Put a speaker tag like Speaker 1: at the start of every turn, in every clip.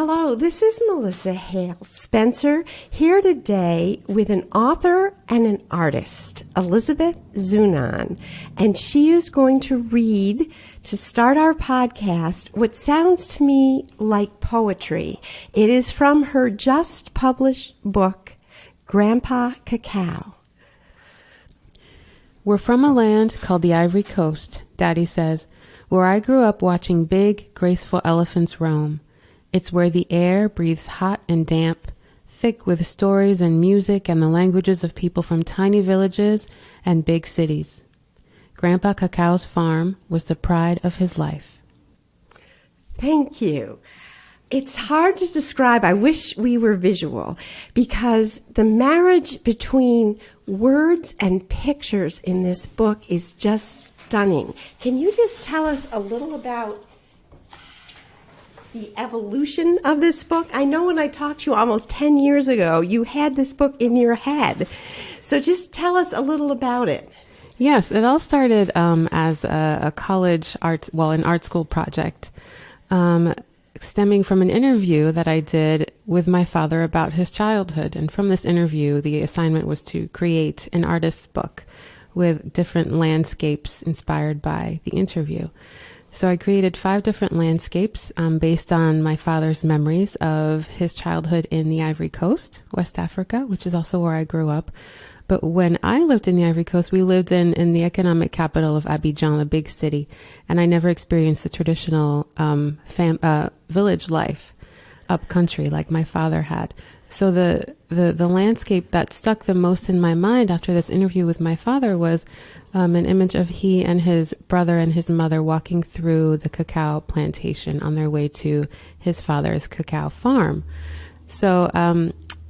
Speaker 1: Hello, this is Melissa Hale Spencer, here today with an author and an artist, Elizabeth Zunon, and she is going to read, to start our podcast, what sounds to me like poetry. It is from her just published book, Grandpa Cacao.
Speaker 2: We're from a land called the Ivory Coast, Daddy says, where I grew up watching big, graceful elephants roam. It's where the air breathes hot and damp, thick with stories and music and the languages of people from tiny villages and big cities. Grandpa Cacao's farm was the pride of his life.
Speaker 1: Thank you. It's hard to describe. I wish we were visual, because the marriage between words and pictures in this book is just stunning. Can you just tell us a little about the evolution of this book? I know when I talked to you almost 10 years ago, you had this book in your head. So just tell us a little about it.
Speaker 2: Yes, it all started as a college an art school project, stemming from an interview that I did with my father about his childhood. And from this interview, the assignment was to create an artist's book with different landscapes inspired by the interview. So I created 5 different landscapes based on my father's memories of his childhood in the Ivory Coast, West Africa, which is also where I grew up. But when I lived in the Ivory Coast, we lived in the economic capital of Abidjan, a big city, and I never experienced the traditional village life up country like my father had. So the landscape that stuck the most in my mind after this interview with my father was an image of he and his brother and his mother walking through the cacao plantation on their way to his father's cacao farm. So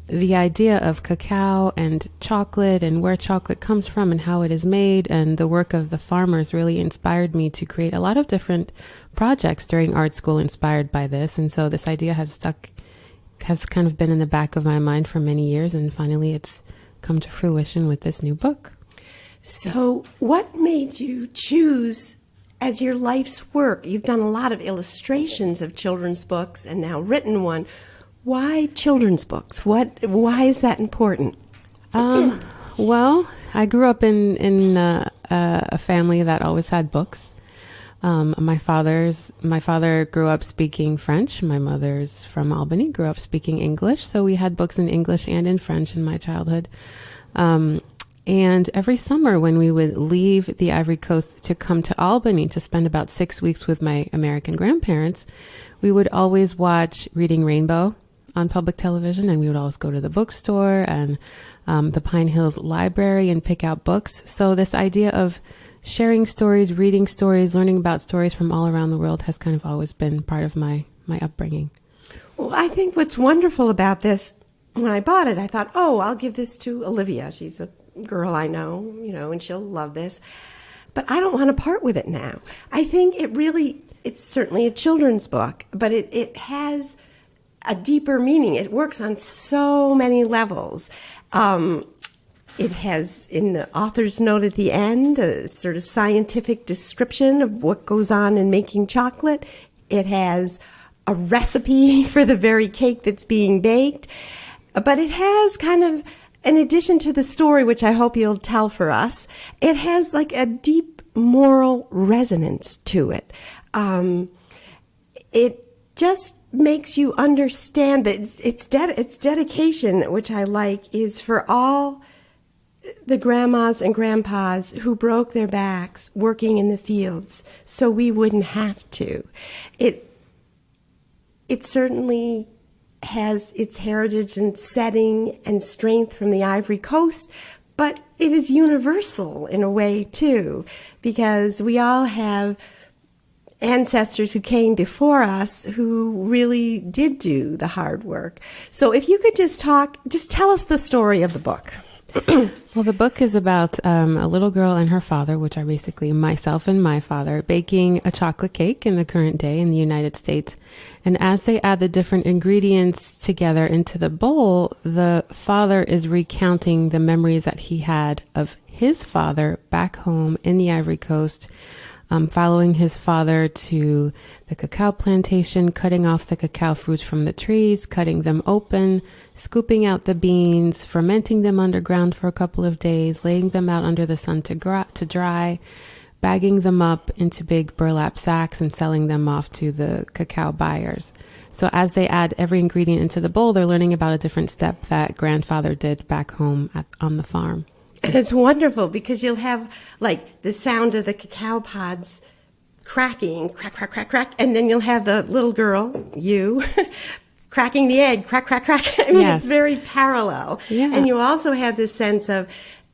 Speaker 2: the idea of cacao and chocolate and where chocolate comes from and how it is made and the work of the farmers really inspired me to create a lot of different projects during art school inspired by this. And so this idea has kind of been in the back of my mind for many years, and finally it's come to fruition with this new book.
Speaker 1: So what made you choose as your life's work? You've done a lot of illustrations of children's books and now written one. Why children's books? Why is that important?
Speaker 2: Well, I grew up in a family that always had books. My father grew up speaking French. My mother's from Albany, grew up speaking English. So we had books in English and in French in my childhood. And every summer when we would leave the Ivory Coast to come to Albany to spend about 6 weeks with my American grandparents, we would always watch Reading Rainbow on public television, and we would always go to the bookstore and the Pine Hills Library and pick out books. So this idea of sharing stories, reading stories, learning about stories from all around the world has kind of always been part of my upbringing.
Speaker 1: Well, I think what's wonderful about this, when I bought it, I thought, I'll give this to Olivia. She's a girl I know, and she'll love this. But I don't want to part with it now. I think it's certainly a children's book, but it has a deeper meaning. It works on so many levels. It has, in the author's note at the end, a sort of scientific description of what goes on in making chocolate. It has a recipe for the very cake that's being baked. But it has kind of, in addition to the story, which I hope you'll tell for us, it has like a deep moral resonance to it. It just makes you understand that its dedication, which I like, is for all the grandmas and grandpas who broke their backs working in the fields so we wouldn't have to. It certainly has its heritage and setting and strength from the Ivory Coast, but it is universal in a way too, because we all have ancestors who came before us who really did do the hard work. So if you could just tell us the story of the book.
Speaker 2: Well, the book is about a little girl and her father, which are basically myself and my father, baking a chocolate cake in the current day in the United States. And as they add the different ingredients together into the bowl, the father is recounting the memories that he had of his father back home in the Ivory Coast, following his father to the cacao plantation, cutting off the cacao fruits from the trees, cutting them open, scooping out the beans, fermenting them underground for a couple of days, laying them out under the sun to dry, bagging them up into big burlap sacks and selling them off to the cacao buyers. So as they add every ingredient into the bowl, they're learning about a different step that grandfather did back home on the farm.
Speaker 1: And it's wonderful because you'll have like the sound of the cacao pods cracking, crack, crack, crack, crack. And then you'll have the little girl, you, cracking the egg, crack, crack, crack. I mean,
Speaker 2: Yes.
Speaker 1: It's very parallel.
Speaker 2: Yeah.
Speaker 1: And you also have this sense of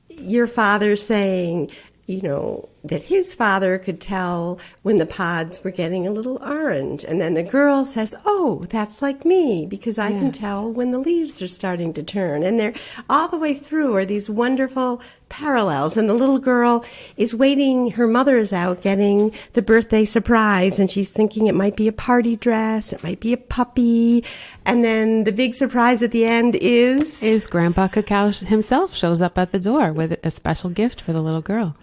Speaker 1: your father saying, you know, that his father could tell when the pods were getting a little orange. And then the girl says, oh, that's like me, because I can tell when the leaves are starting to turn. And they're all the way through are these wonderful parallels. And the little girl is waiting, her mother is out getting the birthday surprise, and she's thinking it might be a party dress, it might be a puppy. And then the big surprise at the end is
Speaker 2: Grandpa Cacao himself shows up at the door with a special gift for the little girl.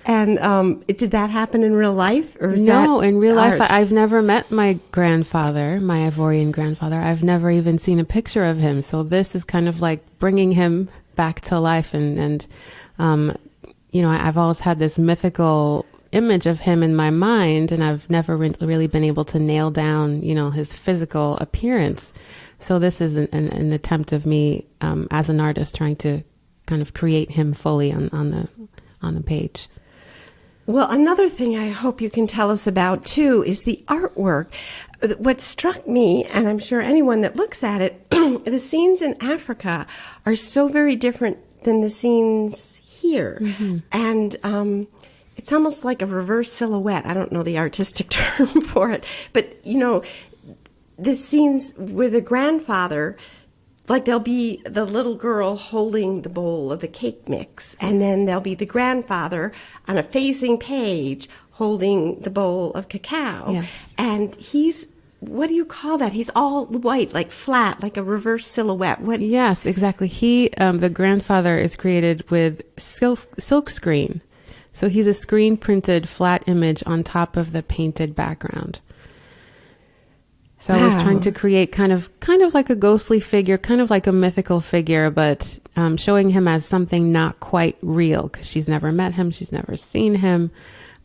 Speaker 1: And did that happen in real life? Or was
Speaker 2: No,
Speaker 1: that
Speaker 2: in real life,
Speaker 1: art?
Speaker 2: I've never met my grandfather, my Ivorian grandfather. I've never even seen a picture of him. So this is kind of like bringing him back to life. And you know, I've always had this mythical image of him in my mind, and I've never really been able to nail down, you know, his physical appearance. So this is an attempt of me as an artist trying to kind of create him fully on the page.
Speaker 1: Well, another thing I hope you can tell us about, too, is the artwork. What struck me, and I'm sure anyone that looks at it, the scenes in Africa are so very different than the scenes here. Mm-hmm. And it's almost like a reverse silhouette. I don't know the artistic term for it. But, you know, the scenes where the grandfather, like there'll be the little girl holding the bowl of the cake mix, and then there'll be the grandfather on a facing page holding the bowl of cacao.
Speaker 2: Yes.
Speaker 1: And he's, what do you call that? He's all white, like flat, like a reverse silhouette. What?
Speaker 2: Yes, exactly. He, the grandfather, is created with silk screen. So he's a screen printed flat image on top of the painted background. So I was trying to create kind of like a ghostly figure, kind of like a mythical figure, but showing him as something not quite real, because she's never met him, she's never seen him,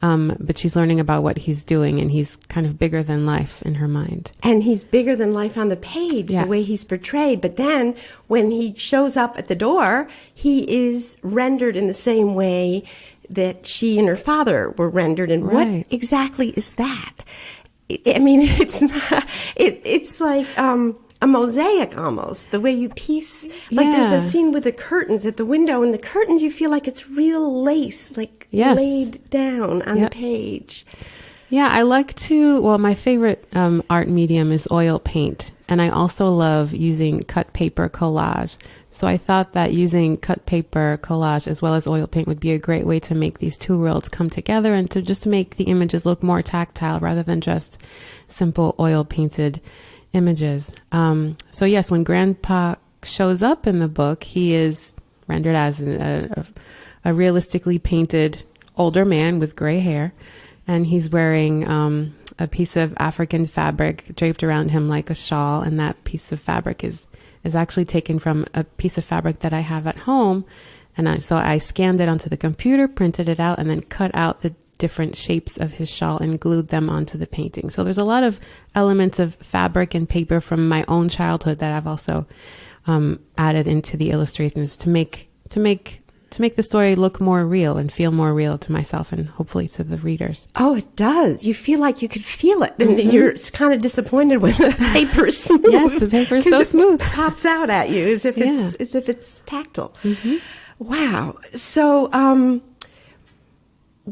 Speaker 2: but she's learning about what he's doing, and he's kind of bigger than life in her mind.
Speaker 1: And he's bigger than life on the page,
Speaker 2: Yes.
Speaker 1: the way he's portrayed. But then when he shows up at the door, he is rendered in the same way that she and her father were rendered. And
Speaker 2: Right.
Speaker 1: what exactly is that? I mean, it's not, it's like a mosaic almost, the way you piece, like there's
Speaker 2: Yeah.
Speaker 1: a scene with the curtains at the window, and the curtains, you feel like it's real lace, like
Speaker 2: Yes.
Speaker 1: laid down on
Speaker 2: Yep.
Speaker 1: the page.
Speaker 2: Yeah, I like my favorite art medium is oil paint, and I also love using cut paper collage. So I thought that using cut paper collage as well as oil paint would be a great way to make these two worlds come together, and to just make the images look more tactile rather than just simple oil painted images. So yes, when Grandpa shows up in the book, he is rendered as a realistically painted older man with gray hair, and he's wearing a piece of African fabric draped around him like a shawl, and that piece of fabric is actually taken from a piece of fabric that I have at home. And so I scanned it onto the computer, printed it out, and then cut out the different shapes of his shawl and glued them onto the painting. So there's a lot of elements of fabric and paper from my own childhood that I've also added into the illustrations to make the story look more real and feel more real to myself and hopefully to the readers.
Speaker 1: Oh, it does. You feel like you could feel it, and you're kind of disappointed when the paper is smooth.
Speaker 2: Yes, the paper is so
Speaker 1: it
Speaker 2: smooth.
Speaker 1: pops out at you as if it's
Speaker 2: Yeah.
Speaker 1: as if it's tactile. Wow. So,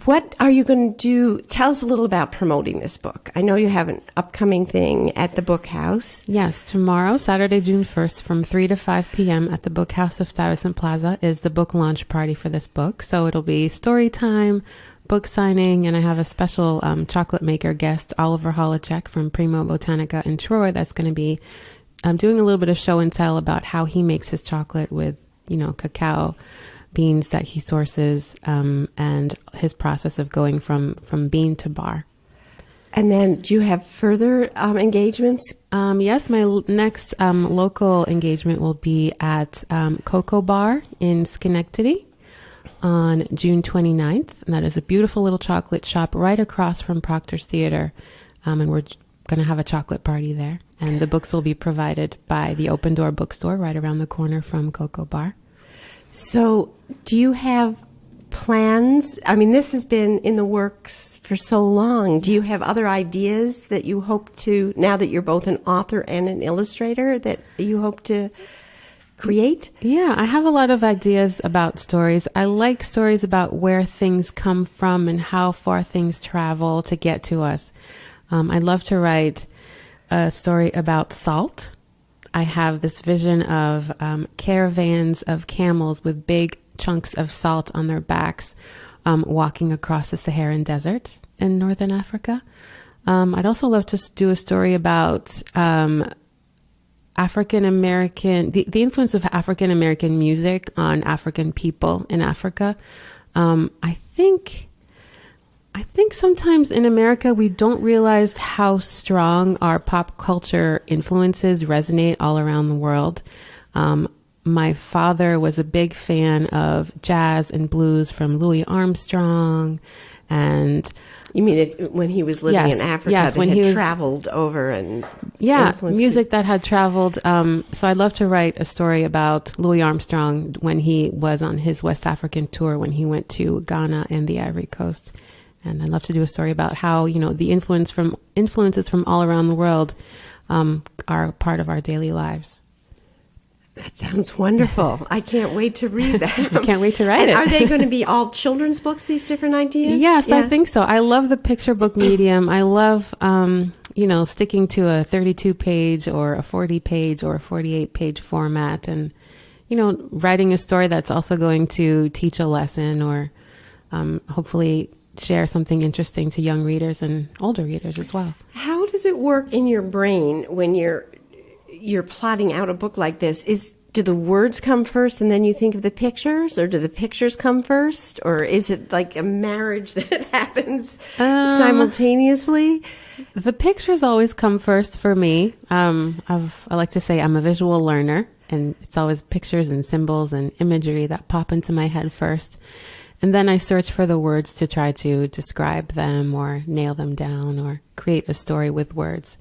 Speaker 1: what are you going to do? Tell us a little about promoting this book. I know you have an upcoming thing at the Book House.
Speaker 2: Yes, tomorrow, Saturday, June 1st, from 3 to 5 p.m. at the Book House of Stuyvesant Plaza is the book launch party for this book. So it'll be story time, book signing, and I have a special chocolate maker guest, Oliver Holacek from Primo Botanica in Troy, that's going to be doing a little bit of show and tell about how he makes his chocolate with, cacao beans that he sources, and his process of going from bean to bar.
Speaker 1: And then do you have further engagements?
Speaker 2: Yes, my next local engagement will be at Cacao Bar in Schenectady on June 29th. And that is a beautiful little chocolate shop right across from Proctor's Theater. And we're going to have a chocolate party there. And the books will be provided by the Open Door Bookstore right around the corner from Cacao Bar.
Speaker 1: So do you have plans? I mean, this has been in the works for so long. Do you have other ideas that you hope to, now that you're both an author and an illustrator, that you hope to create?
Speaker 2: Yeah, I have a lot of ideas about stories. I like stories about where things come from and how far things travel to get to us. I'd love to write a story about salt. I have this vision of caravans of camels with big chunks of salt on their backs, walking across the Saharan desert in northern Africa. I'd also love to do a story about African American, the influence of African American music on African people in Africa. I think sometimes in America we don't realize how strong our pop culture influences resonate all around the world. My father was a big fan of jazz and blues from Louis Armstrong, and
Speaker 1: you mean that when he was living in Africa,
Speaker 2: yes, when he traveled
Speaker 1: over and
Speaker 2: music that had traveled. So I'd love to write a story about Louis Armstrong when he was on his West African tour, when he went to Ghana and the Ivory Coast. And I'd love to do a story about how, the influences from all around the world are part of our daily lives.
Speaker 1: That sounds wonderful. I can't wait to read that.
Speaker 2: I can't wait to write it.
Speaker 1: Are they going to be all children's books, these different ideas?
Speaker 2: Yes, yeah. I think so. I love the picture book medium. I love, sticking to a 32-page or a 40-page or a 48-page format, and, writing a story that's also going to teach a lesson or hopefully share something interesting to young readers and older readers as well.
Speaker 1: How does it work in your brain when you're plotting out a book like this? Do the words come first and then you think of the pictures, or do the pictures come first, or is it like a marriage that happens simultaneously?
Speaker 2: The pictures always come first for me. I like to say I'm a visual learner, and it's always pictures and symbols and imagery that pop into my head first. And then I search for the words to try to describe them or nail them down or create a story with words.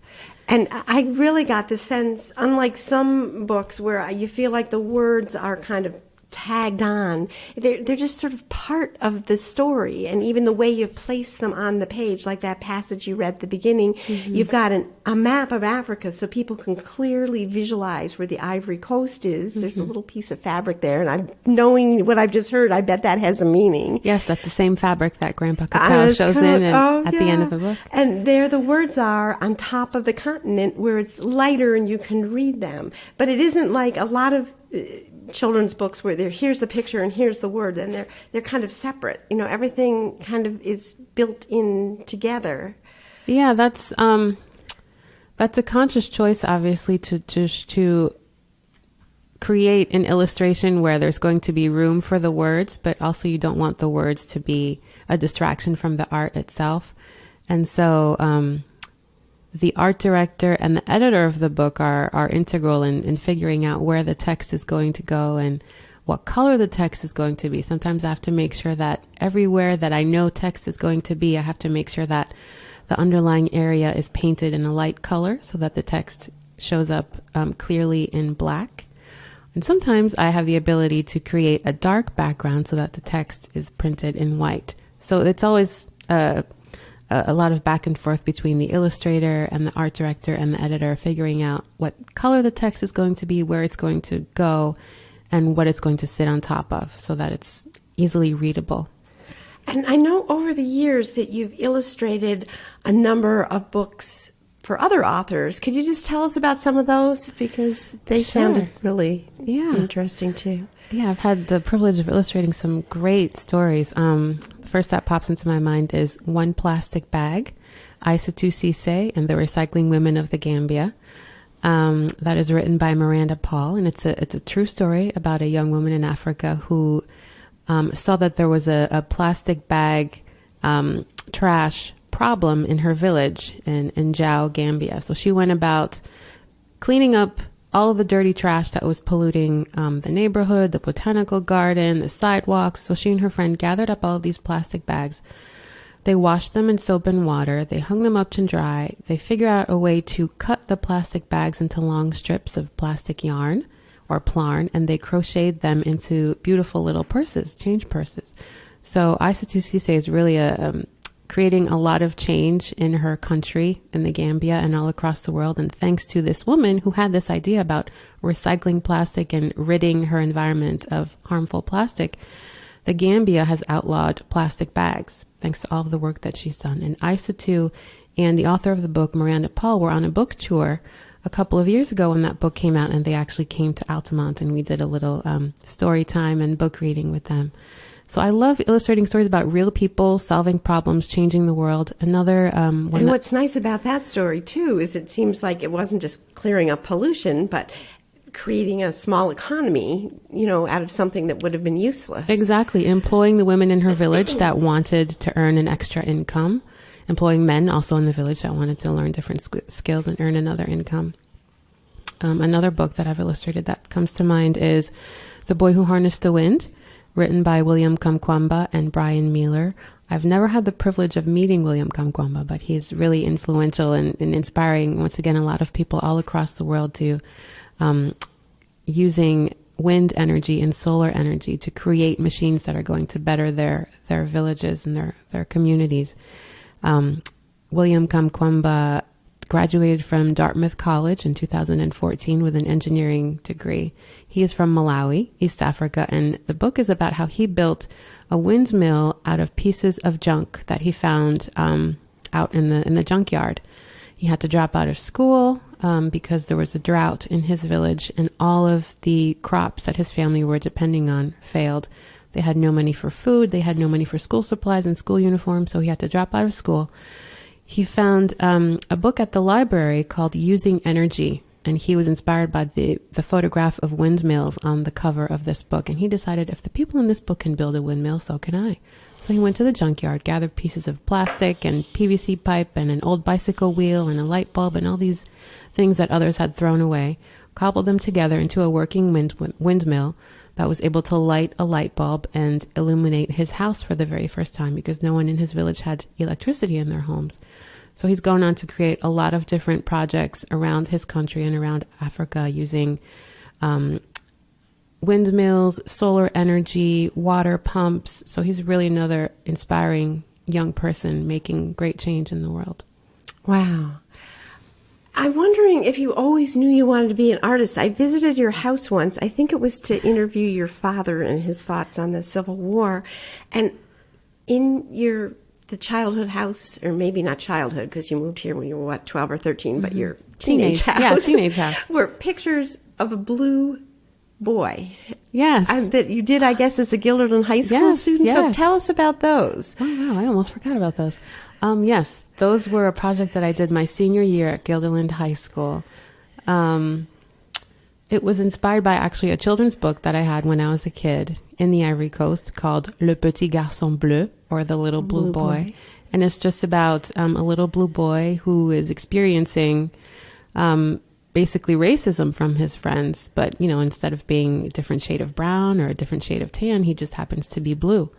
Speaker 1: And I really got the sense, unlike some books where you feel like the words are kind of tagged on, they're just sort of part of the story. And even the way you place them on the page, like that passage you read at the beginning, you've got a map of Africa so people can clearly visualize where the Ivory Coast is. There's a little piece of fabric there, and knowing what I've just heard, I bet that has a meaning.
Speaker 2: Yes, that's the same fabric that Grandpa Cacao shows in at the end of the book.
Speaker 1: And there the words are on top of the continent where it's lighter and you can read them. But it isn't like a lot of children's books where here's the picture and here's the word, and they're kind of separate. Everything kind of is built in together.
Speaker 2: Yeah, that's a conscious choice, obviously, to create an illustration where there's going to be room for the words, but also you don't want the words to be a distraction from the art itself. And so the art director and the editor of the book are integral in figuring out where the text is going to go and what color the text is going to be. Sometimes I have to make sure that everywhere that I know text is going to be, I have to make sure that the underlying area is painted in a light color so that the text shows up clearly in black. And sometimes I have the ability to create a dark background so that the text is printed in white. So it's always a lot of back and forth between the illustrator and the art director and the editor, figuring out what color the text is going to be, where it's going to go, and what it's going to sit on top of so that it's easily readable.
Speaker 1: And I know over the years that you've illustrated a number of books for other authors. Could you just tell us about some of those? Because they sounded really interesting too.
Speaker 2: Yeah, I've had the privilege of illustrating some great stories. The first that pops into my mind is One Plastic Bag, Aissatou Cissé and the Recycling Women of the Gambia. That is written by Miranda Paul, and it's a true story about a young woman in Africa who saw that there was a plastic bag trash problem in her village in Jau, Gambia. So she went about cleaning up all of the dirty trash that was polluting the neighborhood, the botanical garden, the sidewalks. So she and her friend gathered up all of these plastic bags. They washed them in soap and water. They hung them up to dry. They figured out a way to cut the plastic bags into long strips of plastic yarn or plarn, and they crocheted them into beautiful little purses, change purses. So Aissatou Cissé is really creating a lot of change in her country, in the Gambia and all across the world. And thanks to this woman who had this idea about recycling plastic and ridding her environment of harmful plastic, the Gambia has outlawed plastic bags, thanks to all of the work that she's done. And Aissatou and the author of the book, Miranda Paul, were on a book tour a couple of years ago when that book came out, and they actually came to Altamont, and we did a little story time and book reading with them. So I love illustrating stories about real people solving problems, changing the world. Another one.
Speaker 1: And what's nice about that story, too, is it seems like it wasn't just clearing up pollution, but creating a small economy, out of something that would have been useless.
Speaker 2: Exactly. Employing the women in her village that wanted to earn an extra income. Employing men also in the village that wanted to learn different skills and earn another income. Another book that I've illustrated that comes to mind is The Boy Who Harnessed the Wind, written by William Kamkwamba and Brian Mealer. I've never had the privilege of meeting William Kamkwamba, but he's really influential and inspiring, once again, a lot of people all across the world to using wind energy and solar energy to create machines that are going to better their villages and their communities. William Kamkwamba graduated from Dartmouth College in 2014 with an engineering degree. He is from Malawi, East Africa, and the book is about how he built a windmill out of pieces of junk that he found out in the junkyard. He had to drop out of school because there was a drought in his village, and all of the crops that his family were depending on failed. They had no money for food. They had no money for school supplies and school uniforms, so he had to drop out of school. He found a book at the library called Using Energy, and he was inspired by the photograph of windmills on the cover of this book. And he decided, if the people in this book can build a windmill, so can I. So he went to the junkyard, gathered pieces of plastic and PVC pipe and an old bicycle wheel and a light bulb and all these things that others had thrown away, cobbled them together into a working windmill that was able to light a light bulb and illuminate his house for the very first time, because no one in his village had electricity in their homes. So he's gone on to create a lot of different projects around his country and around Africa using windmills, solar energy, water pumps. So he's really another inspiring young person making great change in the world.
Speaker 1: Wow. I'm wondering if you always knew you wanted to be an artist. I visited your house once. I think it was to interview your father and his thoughts on the Civil War. And in the childhood house, or maybe not childhood, because you moved here when you were, 12 or 13, but your teenage house.
Speaker 2: Yeah, teenage house.
Speaker 1: Were pictures of a blue boy.
Speaker 2: Yes.
Speaker 1: That you did, I guess, as a Guilderland High School student.
Speaker 2: Yes.
Speaker 1: So tell us about those.
Speaker 2: Oh, wow. I almost forgot about those. Yes, those were a project that I did my senior year at Guilderland High School. It was inspired by actually a children's book that I had when I was a kid in the Ivory Coast called Le Petit Garçon Bleu, or The Little Blue Boy. And it's just about a little blue boy who is experiencing basically racism from his friends. But, instead of being a different shade of brown or a different shade of tan, he just happens to be blue.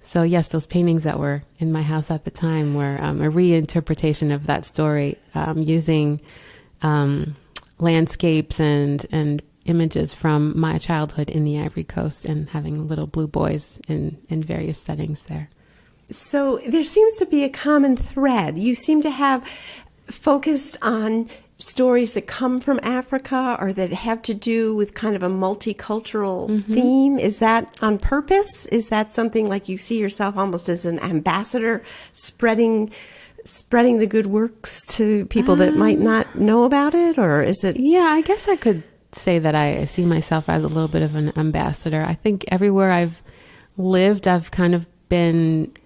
Speaker 2: So yes, those paintings that were in my house at the time were a reinterpretation of that story, using landscapes and images from my childhood in the Ivory Coast and having little blue boys in various settings there.
Speaker 1: So there seems to be a common thread. You seem to have focused on stories that come from Africa or that have to do with kind of a multicultural theme. Is that on purpose? Is that something like you see yourself almost as an ambassador, spreading the good works to people that might not know about it? Or is it?
Speaker 2: Yeah, I guess I could say that I see myself as a little bit of an ambassador. I think everywhere I've lived, I've kind of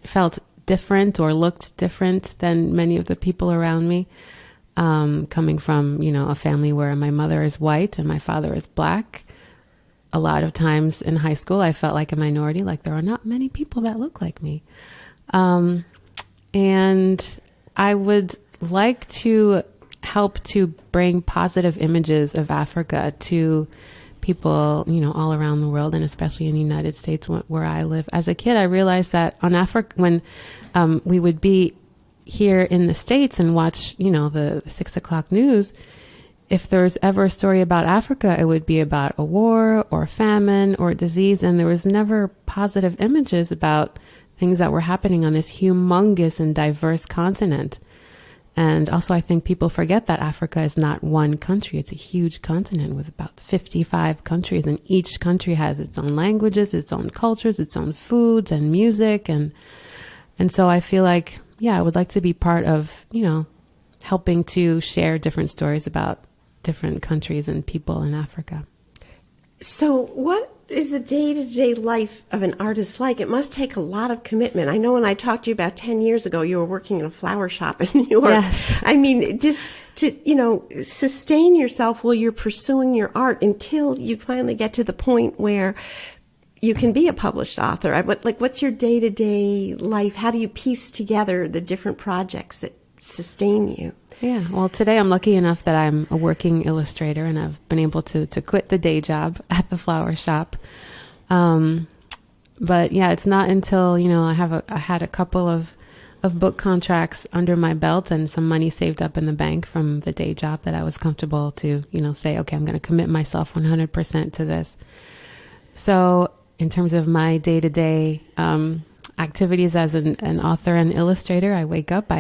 Speaker 2: felt different or looked different than many of the people around me. Coming from, a family where my mother is white and my father is black. a lot of times in high school, I felt like a minority, like there are not many people that look like me. And I would like to help to bring positive images of Africa to people, all around the world, and especially in the United States where I live. As a kid, I realized that on Africa, when we would be here in the States and watch, the 6 o'clock news, if there's ever a story about Africa, it would be about a war or famine or disease. And there was never positive images about things that were happening on this humongous and diverse continent. And also, I think people forget that Africa is not one country. It's a huge continent with about 55 countries. And each country has its own languages, its own cultures, its own foods and music. And so I feel like, I would like to be part of, helping to share different stories about different countries and people in Africa.
Speaker 1: So what is the day-to-day life of an artist like? It must take a lot of commitment. I know when I talked to you about 10 years ago, you were working in a flower shop in New York.
Speaker 2: Yes.
Speaker 1: I mean, just to, sustain yourself while you're pursuing your art until you finally get to the point where you can be a published author. What's your day-to-day life? How do you piece together the different projects that sustain you?
Speaker 2: Yeah, well, today I'm lucky enough that I'm a working illustrator and I've been able to quit the day job at the flower shop. But yeah, it's not until, I had a couple of book contracts under my belt and some money saved up in the bank from the day job that I was comfortable to, say, okay, I'm going to commit myself 100% to this. So in terms of my day-to-day activities as an author and illustrator, I wake up,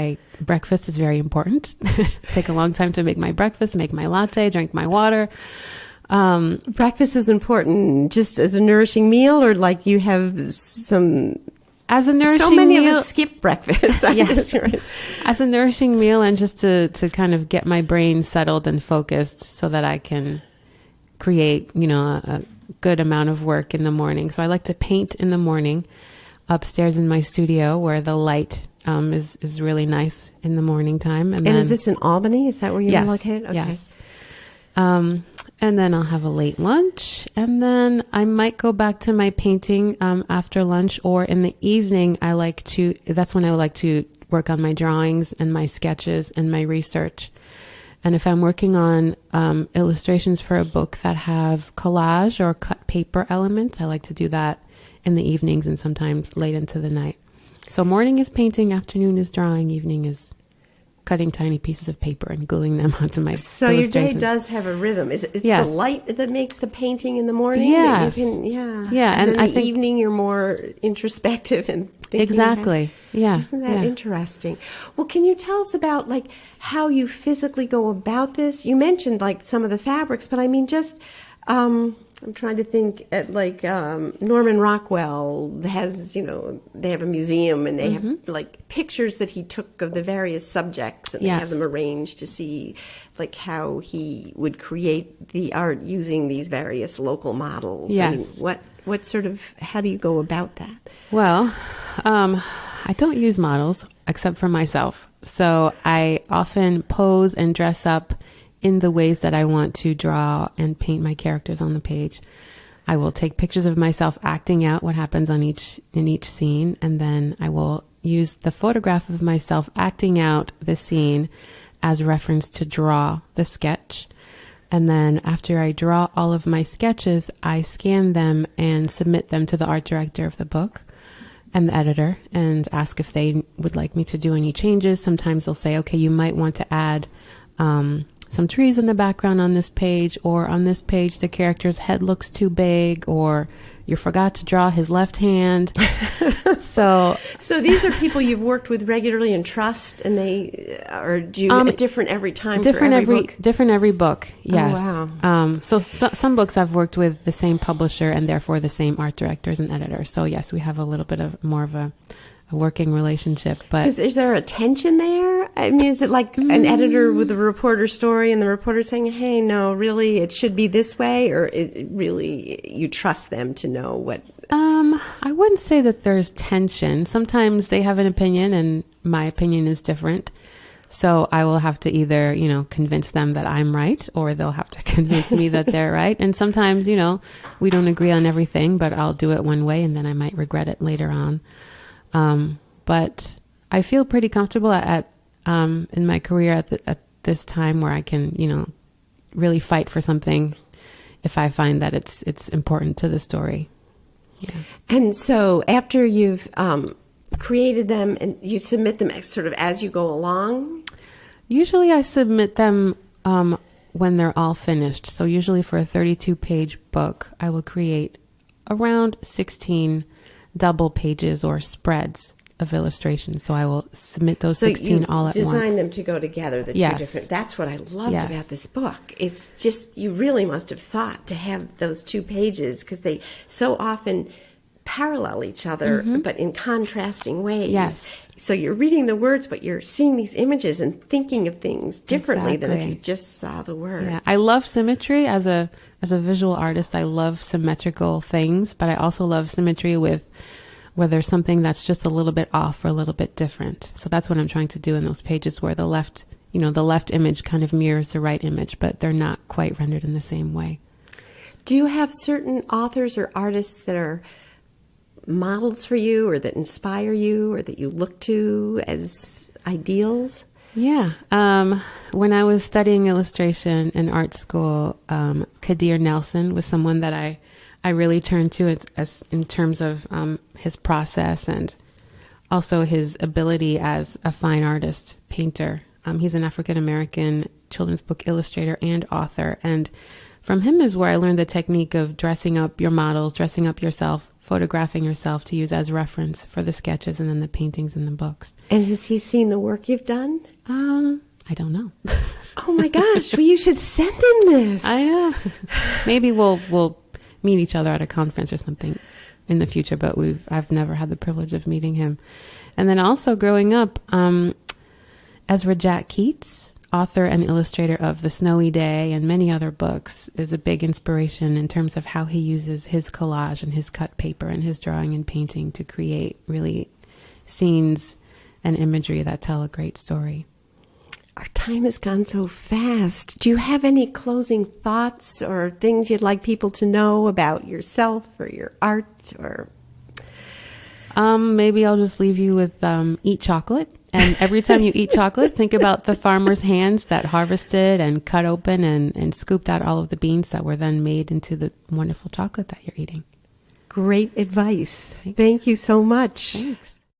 Speaker 2: breakfast is very important. Take a long time to make my breakfast, make my latte, drink my water.
Speaker 1: Breakfast is important just as a nourishing meal, or like you have some...
Speaker 2: As a nourishing meal.
Speaker 1: So many of us skip breakfast.
Speaker 2: Yes. Right. As a nourishing meal, and just to kind of get my brain settled and focused so that I can create, a good amount of work in the morning. So I like to paint in the morning upstairs in my studio where the light is really nice in the morning time. And then,
Speaker 1: is this in Albany? Is that where you're located? Okay.
Speaker 2: Yes. And then I'll have a late lunch, and then I might go back to my painting after lunch, or in the evening that's when I like to work on my drawings and my sketches and my research. And if I'm working on illustrations for a book that have collage or cut paper elements, I like to do that in the evenings and sometimes late into the night. So morning is painting, afternoon is drawing, evening is cutting tiny pieces of paper and gluing them onto my illustrations. So
Speaker 1: your day does have a rhythm. It's
Speaker 2: yes.
Speaker 1: the light that makes the painting in the morning?
Speaker 2: Yes.
Speaker 1: Yeah. And then I think evening you're more introspective and thinking.
Speaker 2: Exactly. Yeah.
Speaker 1: Isn't that interesting? Well, can you tell us about how you physically go about this? You mentioned some of the fabrics, but I mean just... I'm trying to think at Norman Rockwell has, they have a museum and they have pictures that he took of the various subjects, and they have them arranged to see how he would create the art using these various local models.
Speaker 2: Yes.
Speaker 1: I mean, how do you go about that?
Speaker 2: Well, I don't use models except for myself. So I often pose and dress up in the ways that I want to draw and paint my characters on the page. I will take pictures of myself acting out what happens in each scene, and then I will use the photograph of myself acting out the scene as reference to draw the sketch. And then after I draw all of my sketches, I scan them and submit them to the art director of the book and the editor and ask if they would like me to do any changes. Sometimes they'll say, okay, you might want to add some trees in the background on this page, or on this page the character's head looks too big, or you forgot to draw his left hand. So
Speaker 1: these are people you've worked with regularly and trust, and do you different every time? Different
Speaker 2: every book. Yes.
Speaker 1: Oh, wow.
Speaker 2: So some books I've worked with the same publisher and therefore the same art directors and editors. So yes, we have a little bit of more of a working relationship. But
Speaker 1: is there a tension there? I mean, is it like an editor with a reporter story and the reporter saying, hey, no, really, it should be this way? Or really you trust them to know what?
Speaker 2: I wouldn't say that there's tension. Sometimes they have an opinion and my opinion is different. So I will have to either, convince them that I'm right, or they'll have to convince me that they're right. And sometimes, we don't agree on everything, but I'll do it one way and then I might regret it later on. But I feel pretty comfortable in my career at this time where I can, really fight for something if I find that it's important to the story. Yeah.
Speaker 1: And so after you've created them and you submit them sort of as you go along?
Speaker 2: Usually I submit them when they're all finished. So usually for a 32-page book, I will create around 16 double pages or spreads of illustration. So I will submit those 16 all at once.
Speaker 1: So you design them to go together, the two different. That's what I loved about this book. It's just, you really must have thought to have those 2 pages because they so often parallel each other, but in contrasting ways.
Speaker 2: Yes.
Speaker 1: So you're reading the words, but you're seeing these images and thinking of things differently than if you just saw the words.
Speaker 2: Yeah. I love symmetry as a visual artist. I love symmetrical things, but I also love symmetry where there's something that's just a little bit off or a little bit different. So that's what I'm trying to do in those pages where the left image kind of mirrors the right image, but they're not quite rendered in the same way.
Speaker 1: Do you have certain authors or artists that are models for you or that inspire you or that you look to as ideals?
Speaker 2: Yeah. When I was studying illustration in art school, Kadir Nelson was someone that I really turned to as in terms of his process and also his ability as a fine artist, painter. He's an African-American children's book illustrator and author. And from him is where I learned the technique of dressing up your models, dressing up yourself, photographing yourself to use as reference for the sketches and then the paintings in the books.
Speaker 1: And has he seen the work you've done?
Speaker 2: I don't know.
Speaker 1: Oh my gosh, well, you should send him this.
Speaker 2: I know. Maybe we'll meet each other at a conference or something in the future, but I've never had the privilege of meeting him. And then also growing up, Ezra Jack Keats, author and illustrator of The Snowy Day and many other books, is a big inspiration in terms of how he uses his collage and his cut paper and his drawing and painting to create really scenes and imagery that tell a great story.
Speaker 1: Our time has gone so fast. Do you have any closing thoughts or things you'd like people to know about yourself or your art? Or
Speaker 2: maybe I'll just leave you with eat chocolate. And every time you eat chocolate, think about the farmer's hands that harvested and cut open and scooped out all of the beans that were then made into the wonderful chocolate that you're eating.
Speaker 1: Great advice. Thank you so much.
Speaker 2: Thanks.